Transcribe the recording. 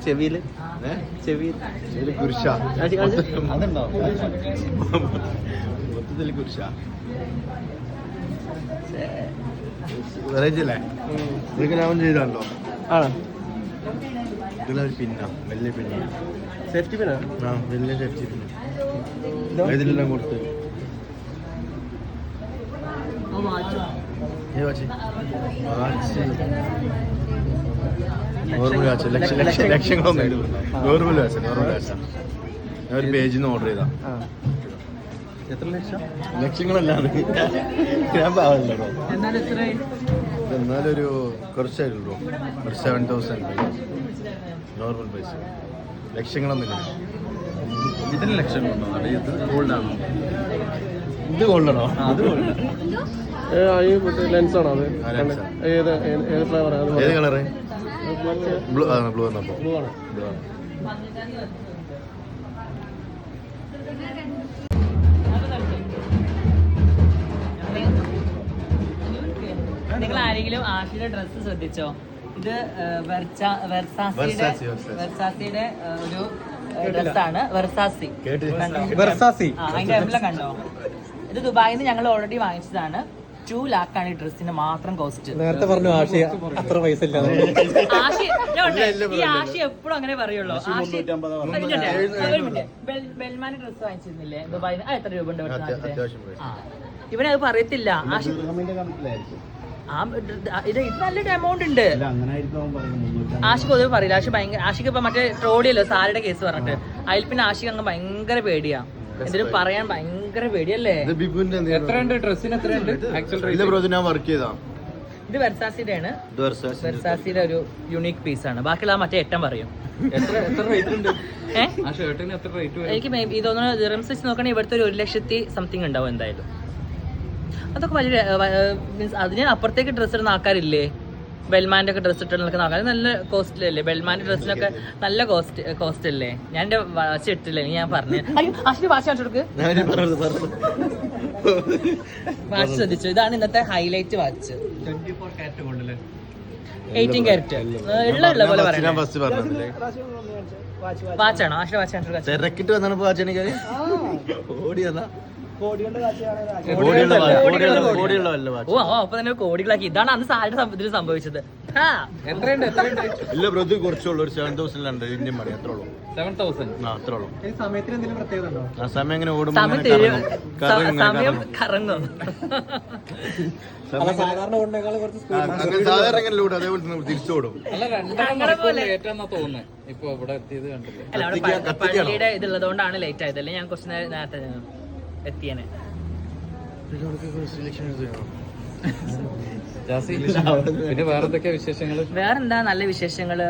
ചെവിയില് ചെവിയിൽ കുരിശ അതുണ്ടോ മൊത്തത്തിൽ കുരിശ വെറൈറ്റി അല്ലേ ഇതിനാവും ചെയ്താണല്ലോ ആണോ ഇതിലൊരു പിന്ന വലിയ പിന്ന സേഫ്റ്റി പിന്നാ ആ വലിയ സേഫ്റ്റി പിന്ന ഇതിലെല്ലാം കൊടുത്ത് നോർമൽ വാച്ച് ലക്ഷങ്ങളൊന്നും നോർമൽ വാച്ച് ഞാൻ ഒരു പേജിൽ നിന്ന് ഓർഡർ ചെയ്താ എത്ര ലക്ഷം ലക്ഷങ്ങളല്ലാതെ ഞാൻ പാവല്ലോ എന്നാലൊരു കുറച്ചായിട്ടുള്ളൂ ഒരു 7,000 നോർമൽ പൈസ ലക്ഷങ്ങളൊന്നുമില്ല ഇതിന് ലക്ഷങ്ങളുണ്ടോ ഇത് ഗോൾഡാണോ ഇത് ഗോൾഡാണോ അത് ഗോൾഡ് ലെൻസ് ആണോ അത് ഏത് ഫ്ലേവർ ഏത് കളറ് ബ്ലൂ ആണ് ബ്ലൂ വന്നപ്പോ ബ്ലൂ ആണ് ബ്ലൂ ആണ് നിങ്ങൾ ആരെങ്കിലും ആഷിയുടെ ഡ്രസ്സ് ശ്രദ്ധിച്ചോ? ഇത് വെർസാസിയുടെ ഒരു ഡ്രസ്സാണ്. വെർസാസി അതിന്റെ എംബ്ലം കണ്ടോ? ഇത് ദുബായിൽ നിന്ന് ഞങ്ങൾ ഓൾറെഡി വാങ്ങിച്ചതാണ്. 2 lakh ആണ് ഈ ഡ്രസ്സിന് മാത്രം കോസ്റ്റ്. നേരത്തെ പറഞ്ഞു ആശി അത്ര പൈസ ഇല്ല. ഈ ആശി എപ്പോഴും അങ്ങനെ പറയുള്ളൂ. ബെൽമാന്റെ ഡ്രസ്സ് വാങ്ങിച്ചിരുന്നില്ലേ ദുബായിൽ? എത്ര രൂപ ഉണ്ട്? ഇവനത് പറയത്തില്ല. ആശി ഇത് നല്ലൊരു എമൗണ്ട് ഉണ്ട്. ആഷിക്ക് പൊതുവെ പറയില്ല. ആഷിക്ക് ഇപ്പൊ മറ്റേ ട്രോളിയല്ലോ സാരിയുടെ കേസ് പറഞ്ഞിട്ട് അതിൽ പിന്നെ ആഷിക്ക് അങ്ങ് ഭയങ്കര പേടിയാ. എന്തിനും പറയാൻ ഭയങ്കര പേടിയല്ലേ. ഇത് വെർസാസിയുടെ ആണ്. വെർസാസിയുടെ ഒരു യുണീക് പീസ് ആണ്. ബാക്കിയുള്ള മറ്റേ എട്ടം പറയും. എനിക്ക് തോന്നുന്നു ദിറംസ് വെച്ച് നോക്കണേ ഇവിടുത്തെ ഒരു 1,00,000 സംതിങ് ഉണ്ടാവും എന്തായാലും. അതൊക്കെ വലിയ മീൻസ് അതിന് അപ്പുറത്തേക്ക് ഡ്രസ്സ് ഇടുന്ന ആൾക്കാരില്ലേ? ബെൽമാൻ്റെ ഒക്കെ ഡ്രസ്സ് ഇട്ട് നിൽക്കുന്ന ആൾക്കാർ നല്ല കോസ്റ്റ്ലി അല്ലേ? ബെൽമാൻ്റെ ഡ്രസ്സിനൊക്കെ നല്ല കോസ്റ്റ് അല്ലേ? ഞാൻ എൻ്റെ വാച്ച് ഇട്ടില്ലേ? ഞാൻ പറഞ്ഞു അശ്വിന് വാച്ച് കാണിച്ചു വാച്ച് ശ്രദ്ധിച്ചു. ഇതാണ് ഇന്നത്തെ ഹൈലൈറ്റ് വാച്ച്. 18 ക്യാരറ്റ് ഉള്ള പോലെ പറയാം. വാച്ചാണോ ആഷിന്റെ വാച്ച് കാണിച്ചു? ഓ അപ്പൊ തന്നെ കോടികളാക്കി. ഇതാണ് അന്ന് സാരിയുടെ ഇതിൽ സംഭവിച്ചത്. ഇല്ല ബ്രോ, കുറച്ചുള്ളൂ. ഒരു 7,000 ഇന്ത്യൻ മണി അത്രേ ഉള്ളൂ. 7,000 അത്രേ ഉള്ളൂ. സമയത്തിന് എന്തെങ്കിലും പ്രത്യേകത ഉണ്ടോ? ആ സമയം എങ്ങനെ ഓടും? സമയം കറങ്ങും. സാധാരണ ഓടുന്നേക്കാൾ കുറച്ച് സാധാരണ എങ്ങനെ ഓടും? അതേപോലെ തിരിച്ചോടും. പള്ളിയുടെ ഇതുള്ളതുകൊണ്ടാണ് ലേറ്റ് ആയത്. അല്ലെ ഞാൻ കുറച്ച് നേരത്തെ എത്തിയേനെ. പിന്നെ വേറെന്തൊക്കെയാ വിശേഷങ്ങള്? വേറെന്താ നല്ല വിശേഷങ്ങള്.